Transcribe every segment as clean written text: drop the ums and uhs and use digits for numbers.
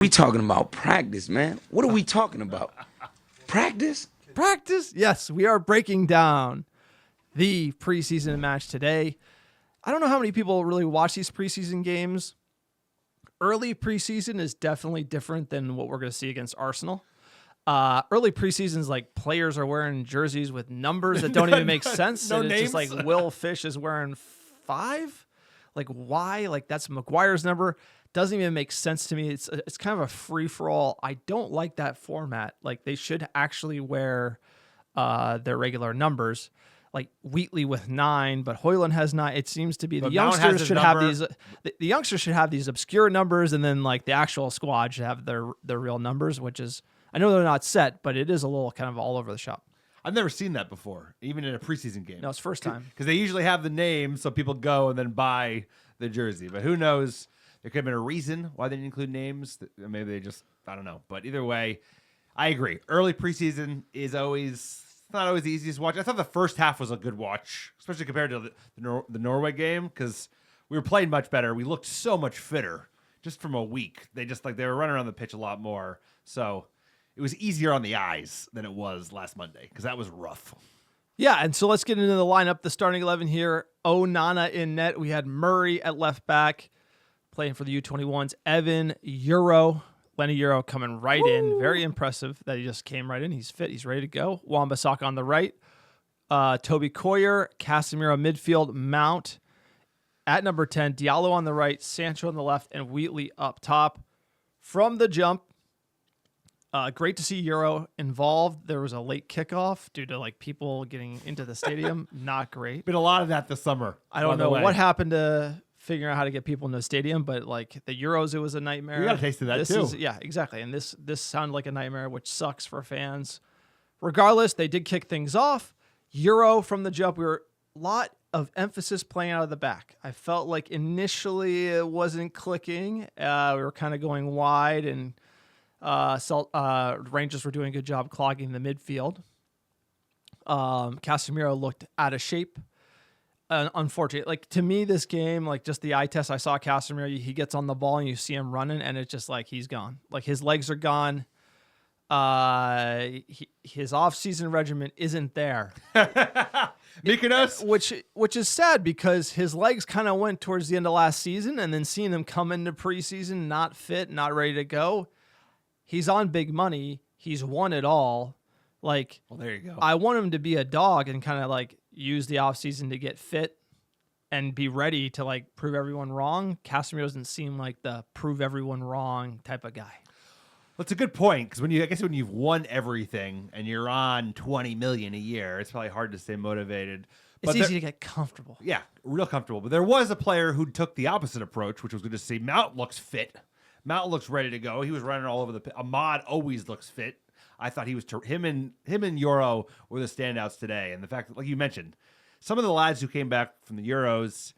We talking about practice, man. What are we talking about? Practice? Practice? Yes, we are breaking down the preseason match today. I don't know how many people really watch these preseason games. Early preseason is definitely different than what we're going to see against Arsenal. Early preseasons, like players are wearing jerseys with numbers that don't even make sense. No and it's names? just like Will Fish is wearing 5. Like why? Like that's Maguire's number. Doesn't even make sense to me. It's kind of a free for all. I don't like that format. Like they should actually wear their regular numbers. Like Wheatley with 9, but Højlund has 9. It seems to be the youngsters should have these. The youngsters should have these obscure numbers, and then like the actual squad should have their real numbers. Which is, I know they're not set, but it is a little kind of all over the shop. I've never seen that before, even in a preseason game. No, it's first time. Because they usually have the name, so people go and then buy the jersey. But who knows? There could have been a reason why they didn't include names. Maybe they just, I don't know. But either way, I agree. Early preseason is not always the easiest to watch. I thought the first half was a good watch, especially compared to the Norway game, because we were playing much better. We looked so much fitter just from a week. They were running around the pitch a lot more. So it was easier on the eyes than it was last Monday, because that was rough. Yeah, and so let's get into the lineup. The starting 11 here. Onana in net. We had Murray at left back, playing for the U21s. Evan, Euro. Lenny Euro coming right in. Very impressive that he just came right in. He's fit. He's ready to go. Wan-Bissaka on the right. Toby Coyer, Casemiro midfield. Mount at number 10. Diallo on the right. Sancho on the left. And Wheatley up top. From the jump, great to see Euro involved. There was a late kickoff due to like people getting into the stadium. Not great. Been a lot of that this summer. I don't know what happened to figuring out how to get people into the stadium, but like the Euros, it was a nightmare. We got a taste of that too. Yeah, exactly. And this sounded like a nightmare, which sucks for fans. Regardless, they did kick things off. Euro from the jump. We were a lot of emphasis playing out of the back. I felt like initially it wasn't clicking. We were kind of going wide, and Rangers were doing a good job clogging the midfield. Casemiro looked out of shape. Unfortunately, like to me, this game, like just the eye test, I saw Casemiro, he gets on the ball and you see him running, and it's just like he's gone. Like his legs are gone. His off-season regimen isn't there. Mykonos? Which is sad, because his legs kind of went towards the end of last season, and then seeing him come into preseason not fit, not ready to go. He's on big money. He's won it all. Like, well, there you go. I want him to be a dog and kind of like use the offseason to get fit and be ready to like prove everyone wrong. Casemiro doesn't seem like the prove everyone wrong type of guy. Well, it's a good point, because when you've won everything and you're on $20 million a year, it's probably hard to stay motivated. It's easy to get comfortable. Yeah, real comfortable. But there was a player who took the opposite approach, which was good to see. Mount looks fit. Mount looks ready to go. He was running all over the pitch. Ahmad always looks fit. I thought he was him and Euro were the standouts today, and the fact that, like you mentioned, some of the lads who came back from the Euros,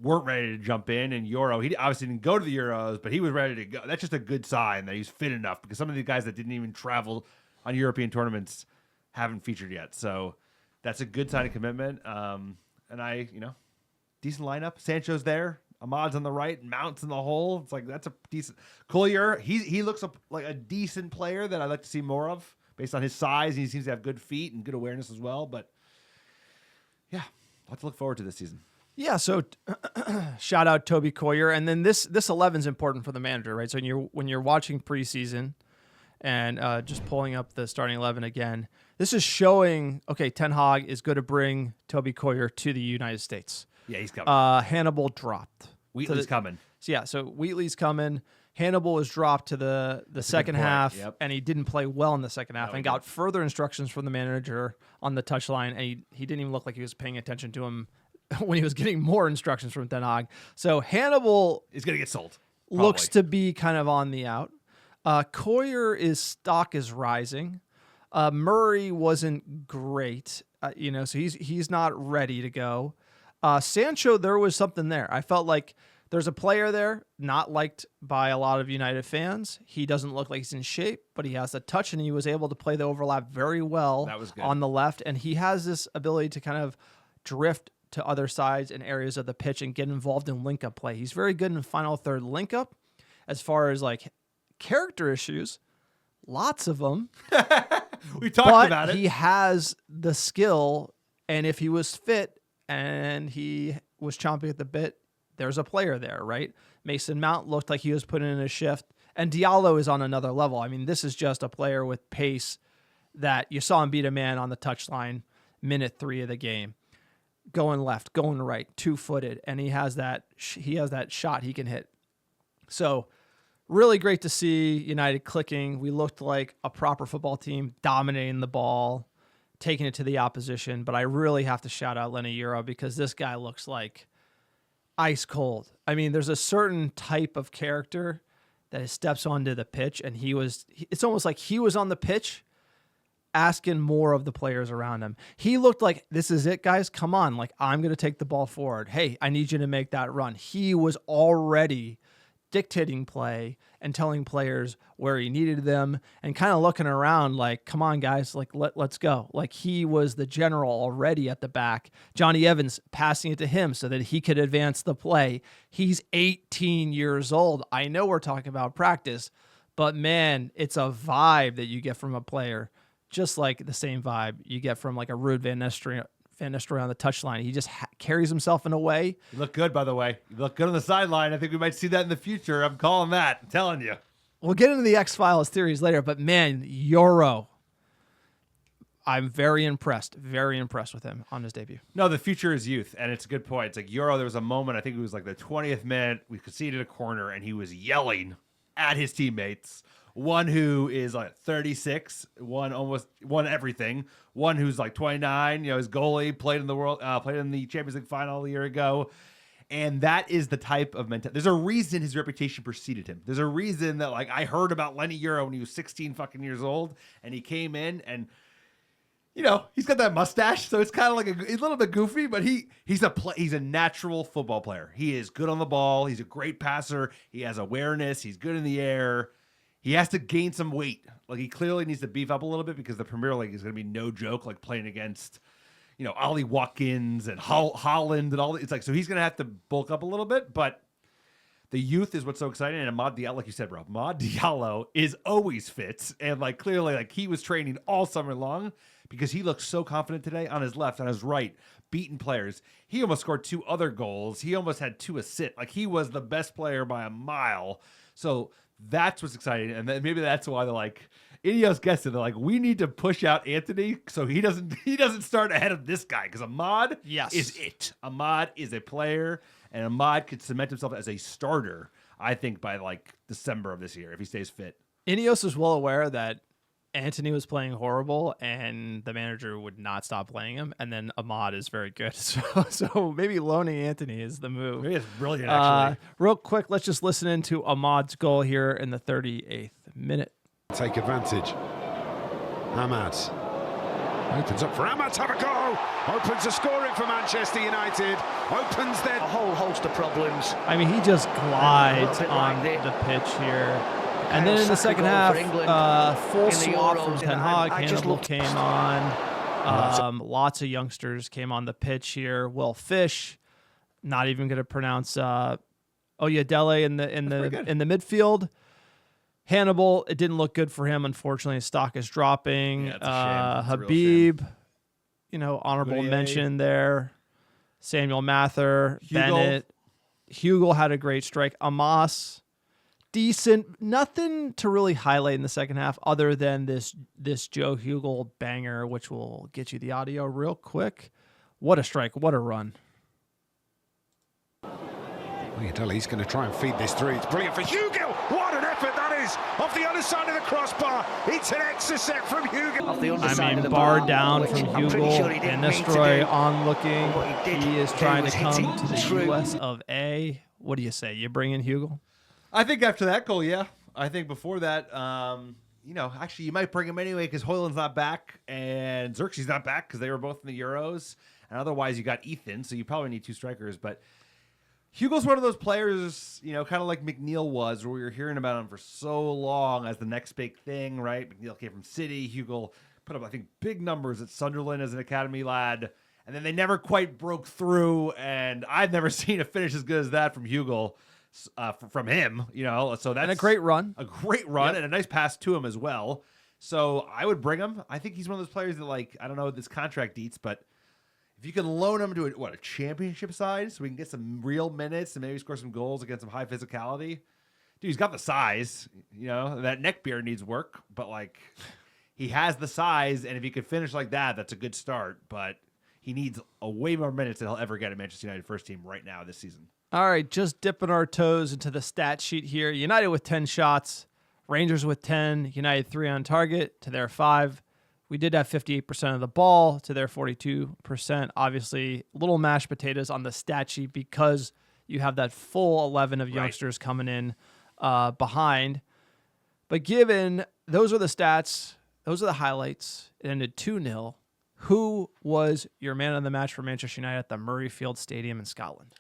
weren't ready to jump in. And Euro, he obviously didn't go to the Euros, but he was ready to go. That's just a good sign that he's fit enough, because some of the guys that didn't even travel on European tournaments haven't featured yet. So that's a good sign of commitment. And decent lineup. Sancho's there. Ahmad's on the right, and Mount's in the hole. It's like, that's a decent. Collier, he looks like a decent player that I'd like to see more of based on his size. He seems to have good feet and good awareness as well. But yeah, lots to look forward to this season. Yeah, so shout out Toby Coyer, and then this 11 is important for the manager, right? So when you're watching preseason and just pulling up the starting 11 again, this is showing, okay, Ten Hag is going to bring Toby Coyer to the United States. Yeah, he's coming. Hannibal dropped. Wheatley's coming. So Wheatley's coming. Hannibal was dropped to the second half, and he didn't play well in the second half, and got further instructions from the manager on the touchline, and he didn't even look like he was paying attention to him when he was getting more instructions from Ten Hag. So Hannibal is going to get sold. Looks to be kind of on the out. Coyer's stock is rising. Murray wasn't great, so he's not ready to go. Sancho, there was something there. I felt like there's a player there not liked by a lot of United fans. He doesn't look like he's in shape, but he has a touch, and he was able to play the overlap very well on the left. And he has this ability to kind of drift to other sides and areas of the pitch and get involved in link-up play. He's very good in final third link-up. As far as like character issues, lots of them. We talked But about it. he has the skill, and if he was fit and he was chomping at the bit, there's a player there, right? Mason Mount looked like he was putting in a shift, and Diallo is on another level. I mean, this is just a player with pace that you saw him beat a man on the touchline minute 3 of the game. Going left, going right, 2-footed, and he has that shot he can hit. So really great to see United clicking. We looked like a proper football team, dominating the ball, taking it to the opposition. But I really have to shout out Lenny Euro because this guy looks like ice cold. I mean, there's a certain type of character that steps onto the pitch, and it's almost like he was on the pitch asking more of the players around him. He looked like, this is it, guys. Come on. Like, I'm going to take the ball forward. Hey, I need you to make that run. He was already dictating play and telling players where he needed them and kind of looking around like, come on, guys, like, let's go. Like, he was the general already at the back. Johnny Evans passing it to him so that he could advance the play. He's 18 years old. I know we're talking about practice, but man, it's a vibe that you get from a player, just like the same vibe you get from like a Ruud Van Nistelrooy on the touchline. He just carries himself in a way. You look good, by the way. You look good on the sideline. I think we might see that in the future. I'm calling that. I'm telling you. We'll get into the X-Files theories later, but man, Euro, I'm very impressed with him on his debut. No, the future is youth, and it's a good point. It's like Euro, there was a moment, I think it was like the 20th minute, we conceded a corner, and he was yelling at his teammates. One who is like 36, one almost won everything. One who's like 29, his goalie played in the Champions League final a year ago. And that is the type of mentality. There's a reason his reputation preceded him. There's a reason that like I heard about Lenny Euro when he was 16 fucking years old, and he came in and he's got that mustache, so it's kind of like a little bit goofy, but he's a natural football player. He is good on the ball. He's a great passer. He has awareness. He's good in the air. He has to gain some weight. Like, he clearly needs to beef up a little bit because the Premier League is going to be no joke, like playing against, Ollie Watkins and Holland and all. It's like, so he's going to have to bulk up a little bit, but the youth is what's so exciting. And Amad Diallo, like you said, bro, Amad Diallo is always fit. And like, clearly, like he was training all summer long because he looked so confident today on his left, on his right, beating players. He almost scored 2 other goals. He almost had 2 assists. Like, he was the best player by a mile. So that's what's exciting. And then maybe that's why they're like, Ineos gets it. They're like, we need to push out Anthony so he doesn't start ahead of this guy, because Amad is it. Amad is a player, and Amad could cement himself as a starter, I think, by like December of this year if he stays fit. Ineos is well aware that Anthony was playing horrible and the manager would not stop playing him, and then Amad is very good. So maybe loaning Anthony is the move. Maybe it's brilliant, actually. Real quick, let's just listen into Amad's goal here in the 38th minute. Take advantage. Ahmad opens up for Ahmad to have a go. Opens the scoring for Manchester United. Opens their a whole host of problems. I mean, he just glides on the pitch here. And then in the second half, full swap from Ten Hag. Hannibal came on. Lots of youngsters came on the pitch here. Will Fish, not even going to pronounce Oyedele in the midfield. Hannibal, it didn't look good for him. Unfortunately, his stock is dropping. Yeah, it's a shame. It's a real Habib, shame. Honorable Goodie. mention there. Samuel Mather, Bennett. Hugo had a great strike. Amos, decent. Nothing to really highlight in the second half other than this Joe Hugo banger, which will get you the audio real quick. What a strike. What a run. He's going to try and feed this through. It's brilliant for Hugo. What an effort that is off the other side of the crossbar. It's an extra set from Hugo. Off the underside of the bar bar, down which from I'm pretty Hugo sure he didn't and mean to Nestroy do. on looking. What he did He is do trying to was hit come it to the through. US of A. What do you say? You bring in Hugo? I think after that goal, yeah. I think before that, actually you might bring him anyway because Højlund's not back and Xerxes not back because they were both in the Euros. And otherwise you got Ethan, so you probably need 2 strikers. But Hugo's one of those players, kind of like McNeil was, where we were hearing about him for so long as the next big thing, right? McNeil came from City. Hugo put up, I think, big numbers at Sunderland as an academy lad. And then they never quite broke through, and I've never seen a finish as good as that from Hugo. from him. So that's And a great run. and a nice pass to him as well. So I would bring him. I think he's one of those players that, like, I don't know this contract eats, but if you can loan him to a championship side, so we can get some real minutes and maybe score some goals against some high physicality. Dude, he's got the size. That neck beard needs work, but like he has the size, and if he could finish like that, that's a good start. But he needs a way more minutes than he'll ever get at Manchester United first team right now this season. All right, just dipping our toes into the stat sheet here. United with 10 shots, Rangers with 10, United 3 on target to their 5. We did have 58% of the ball to their 42%. Obviously, little mashed potatoes on the stat sheet because you have that full 11 of youngsters coming in behind. But given those are the stats, those are the highlights, it ended 2-0. Who was your man of the match for Manchester United at the Murrayfield Stadium in Scotland?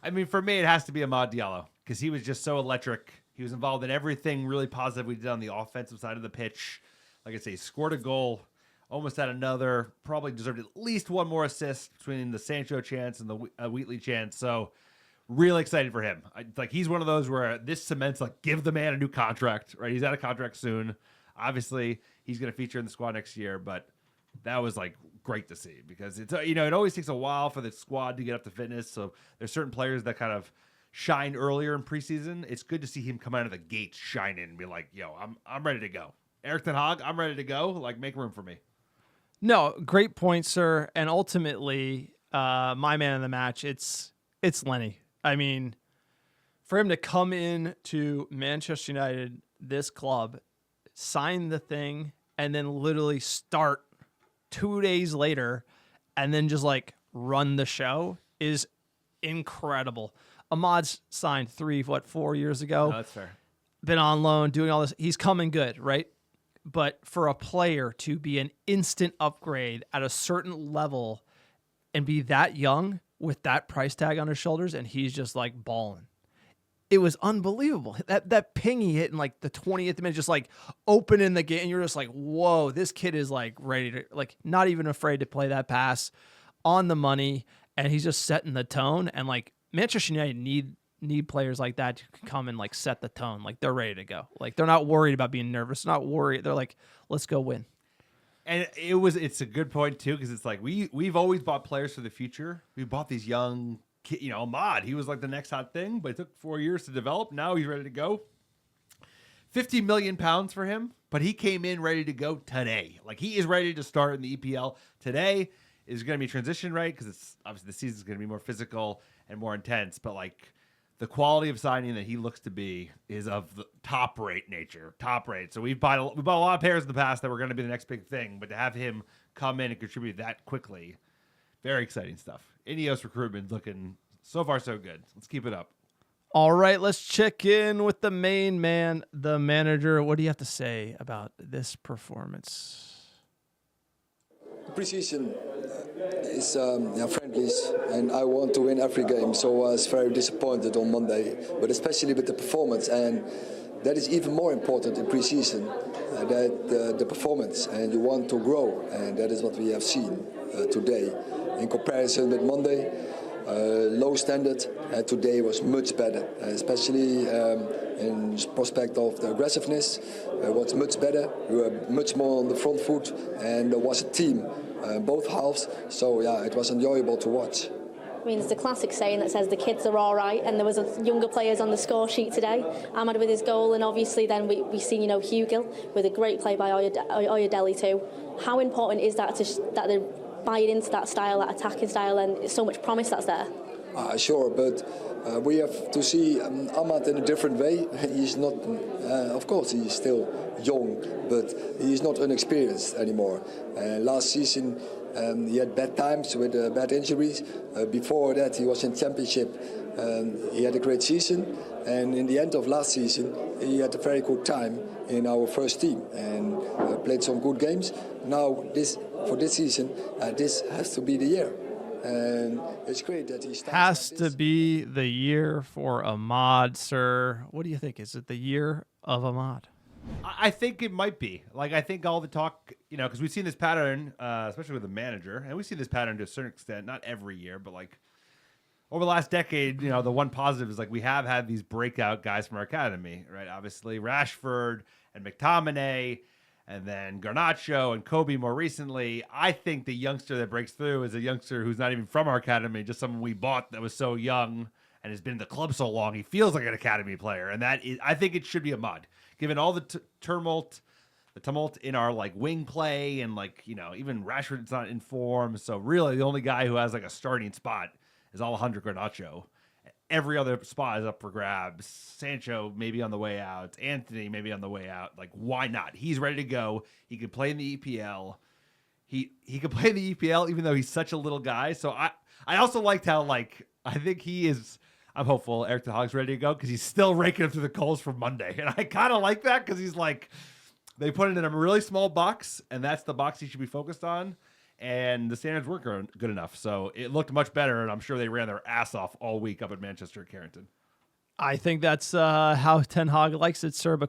I mean, for me, it has to be Amad Diallo because he was just so electric. He was involved in everything really positive we did on the offensive side of the pitch. Like I say, he scored a goal, almost had another, probably deserved at least one more assist between the Sancho chance and the Wheatley chance. So really excited for him. He's one of those where this cements, like, give the man a new contract, right? He's out of contract soon. Obviously, he's going to feature in the squad next year, but that was like great to see because it's it always takes a while for the squad to get up to fitness. So there's certain players that kind of shine earlier in preseason. It's good to see him come out of the gates shining and be like, yo, I'm ready to go. Erik ten Hag, I'm ready to go. Like, make room for me. No, great point, sir. And ultimately, my man of the match, it's Lenny. I mean, for him to come in to Manchester United, this club, sign the thing, and then literally start 2 days later and then just like run the show is incredible. Ahmad's signed 4 years ago. No, that's fair. Been on loan, doing all this. He's coming good, right? But for a player to be an instant upgrade at a certain level and be that young with that price tag on his shoulders, and he's just like balling. It was unbelievable. That ping he hit in like the 20th minute, just like opening the game. And you're just like, whoa, this kid is like ready to, like, not even afraid to play that pass on the money. And he's just setting the tone. And like Manchester United need players like that to come and like set the tone. Like they're ready to go. Like they're not worried about being nervous. They're not worried. They're like, let's go win. And it's a good point too, because it's like we've always bought players for the future. We bought these young kid, Ahmad. He was like the next hot thing, but it took 4 years to develop. Now he's ready to go. £50 million for him, but he came in ready to go today. Like he is ready to start in the EPL today. Is going to be transition, right? Because it's obviously the season is going to be more physical and more intense, but like the quality of signing that he looks to be is of the top rate nature, top rate. So we bought a lot of players in the past that were going to be the next big thing, but to have him come in and contribute that quickly, very exciting stuff. Ineos recruitment looking so far so good. Let's keep it up. All right, let's check in with the main man, the manager. What do you have to say about this performance? Preseason is friendlies, and I want to win every game, so I was very disappointed on Monday, but especially with the performance, and that is even more important in preseason, that the performance, and you want to grow, and that is what we have seen today. In comparison with Monday, low standard, today was much better, especially in prospect of the aggressiveness. Was much better. We were much more on the front foot, and there was a team, both halves. So yeah, it was enjoyable to watch. I mean, it's the classic saying that says the kids are all right, and there was younger players on the score sheet today. Ahmad with his goal, and obviously then we seen Hugill with a great play by Oyedele too. How important is that that they're buying into that style, that attacking style, and so much promise that's there? Sure, but we have to see Ahmad in a different way. He's not, of course, he's still young, but he's not inexperienced anymore. Last season, he had bad times with bad injuries. Before that, he was in championship. He had a great season, and in the end of last season, he had a very good time in our first team and played some good games. Now, for this season, this has to be the year. And it's great that he starts. Has to be the year for Ahmad, sir. What do you think? Is it the year of Ahmad? I think it might be. Like, I think all the talk, because we've seen this pattern, especially with the manager, and we've seen this pattern to a certain extent, not every year, but like over the last decade, you know, the one positive is like we have had these breakout guys from our academy, right? Obviously, Rashford and McTominay, and then Garnacho and Kobe more recently. I think the youngster that breaks through is a youngster who's not even from our academy, just someone we bought that was so young and has been in the club so long. He feels like an academy player, and that is, I think it should be Ahmad, given all the tumult in our like wing play, and like, you know, even Rashford's not in form. So really, the only guy who has like a starting spot is Alejandro Garnacho. Every other spot is up for grabs. Sancho maybe on the way out. Anthony maybe on the way out. Like, why not? He's ready to go. He could play in the EPL. He could play in the EPL even though he's such a little guy. So I also liked how, like, I think he is. I'm hopeful Erik ten Hag's ready to go because he's still raking him through the coals from Monday, and I kind of like that because he's like, they put it in a really small box, and that's the box he should be focused on. And the standards weren't good enough. So it looked much better, and I'm sure they ran their ass off all week up at Manchester at Carrington. I think that's how Ten Hag likes it, sir. But